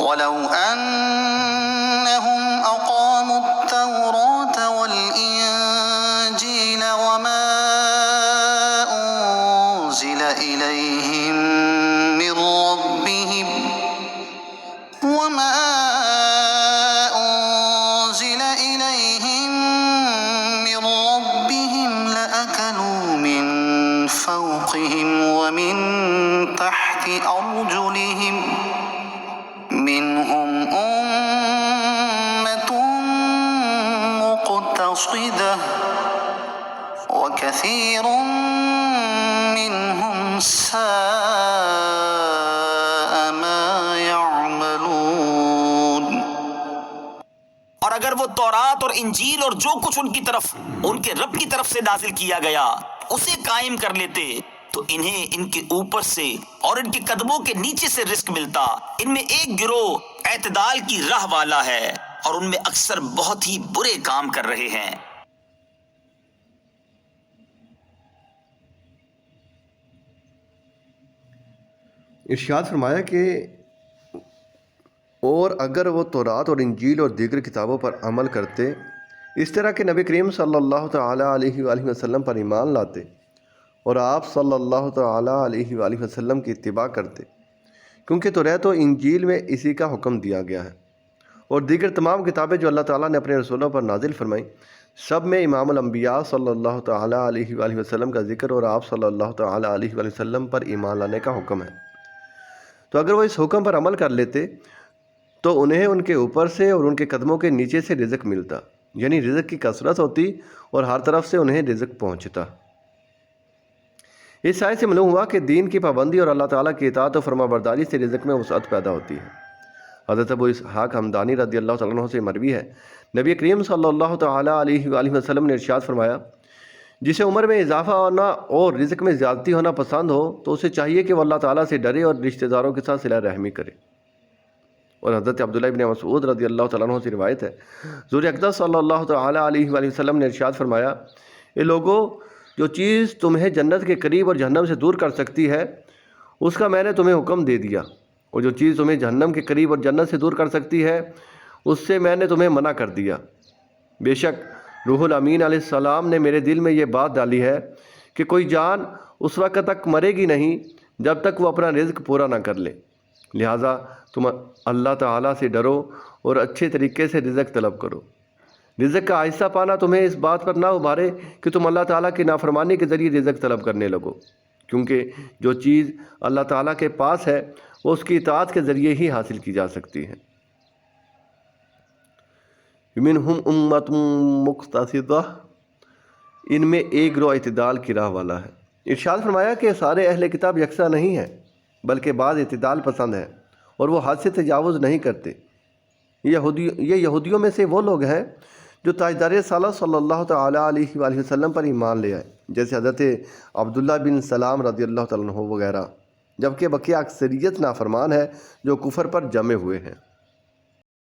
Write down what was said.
وَلَوْ أَنَّهُمْ أَقَامُوا التَّوْرَاةَ وَالْإِنجِيلَ وَمَا أُنزِلَ إِلَيْهِم مِّن رَّبِّهِمْ لَأَكَلُوا مِن فَوْقِهِمْ وَمِن تَحْتِ أَرْجُلِهِم مِّنْهُمْ أُمَّةٌ مُّقْتَصِدَةٌ وَكَثِيرٌ مِّنْهُمْ سَاءَ مَا يَعْمَلُونَ۔ اور اگر وہ تورات اور انجیل اور جو کچھ ان کی طرف ان کے رب کی طرف سے نازل کیا گیا اسے قائم کر لیتے تو انہیں ان کے اوپر سے اور ان کے قدموں کے نیچے سے رزق ملتا۔ ان میں ایک گروہ اعتدال کی راہ والا ہے اور ان میں اکثر بہت ہی برے کام کر رہے ہیں۔ ارشاد فرمایا کہ اور اگر وہ تورات اور انجیل اور دیگر کتابوں پر عمل کرتے، اس طرح کہ نبی کریم صلی اللہ تعالیٰ علیہ وآلہ وسلم پر ایمان لاتے اور آپ صلی اللہ تعالیٰ علیہ وآلہ وسلم کی اتباع کرتے، کیونکہ تورات و انجیل میں اسی کا حکم دیا گیا ہے، اور دیگر تمام کتابیں جو اللہ تعالیٰ نے اپنے رسولوں پر نازل فرمائیں، سب میں امام الانبیاء صلی اللہ تعالیٰ علیہ وآلہ وسلم کا ذکر اور آپ صلی اللہ تعالیٰ علیہ وآلہ وسلم پر ایمان لانے کا حکم ہے۔ تو اگر وہ اس حکم پر عمل کر لیتے تو انہیں ان کے اوپر سے اور ان کے قدموں کے نیچے سے رزق ملتا، یعنی رزق کی کثرت ہوتی اور ہر طرف سے انہیں رزق پہنچتا۔ اس آیت سے معلوم ہوا کہ دین کی پابندی اور اللہ تعالیٰ کی اطاعت و فرما برداری سے رزق میں وسعت پیدا ہوتی ہے۔ حضرت ابو اسحاق حمدانی رضی اللہ تعالیٰ عنہ سے مروی ہے، نبی کریم صلی اللہ تعالیٰ علیہ وآلہ وسلم نے ارشاد فرمایا، جسے عمر میں اضافہ ہونا اور رزق میں زیادتی ہونا پسند ہو تو اسے چاہیے کہ وہ اللہ تعالیٰ سے ڈرے اور رشتہ داروں کے ساتھ صلہ رحمی کرے۔ اور حضرت عبداللہ ابن مسعود رضی اللہ تعالیٰ عنہ سے روایت ہے، حضور اقدس صلی اللہ تعالیٰ علیہ وآلہ وسلم نے ارشاد فرمایا، اے لوگو، جو چیز تمہیں جنت کے قریب اور جہنم سے دور کر سکتی ہے اس کا میں نے تمہیں حکم دے دیا، اور جو چیز تمہیں جہنم کے قریب اور جنت سے دور کر سکتی ہے اس سے میں نے تمہیں منع کر دیا۔ بے شک روح الامین علیہ السلام نے میرے دل میں یہ بات ڈالی ہے کہ کوئی جان اس وقت تک مرے گی نہیں جب تک وہ اپنا رزق پورا نہ کر لے، لہٰذا تم اللہ تعالیٰ سے ڈرو اور اچھے طریقے سے رزق طلب کرو۔ رزق کا آہستہ پانا تمہیں اس بات پر نہ ابھارے کہ تم اللہ تعالیٰ کی نافرمانی کے ذریعے رزق طلب کرنے لگو، کیونکہ جو چیز اللہ تعالیٰ کے پاس ہے وہ اس کی اطاعت کے ذریعے ہی حاصل کی جا سکتی ہے۔ منہم امۃ مقتصدہ، ان میں ایک گروہ اعتدال کی راہ والا ہے۔ ارشاد فرمایا کہ سارے اہل کتاب یکساں نہیں ہیں، بلکہ بعض اعتدال پسند ہیں اور وہ حد سے تجاوز نہیں کرتے۔ یہ یہودیوں میں سے وہ لوگ ہیں جو تاجدار رسالت صلی اللہ تعالیٰ علیہ وآلہ وسلم پر ایمان لے آئے، جیسے حضرت عبداللہ بن سلام رضی اللہ تعالیٰ عنہ وغیرہ، جبکہ بقیہ اکثریت نافرمان ہے جو کفر پر جمے ہوئے ہیں۔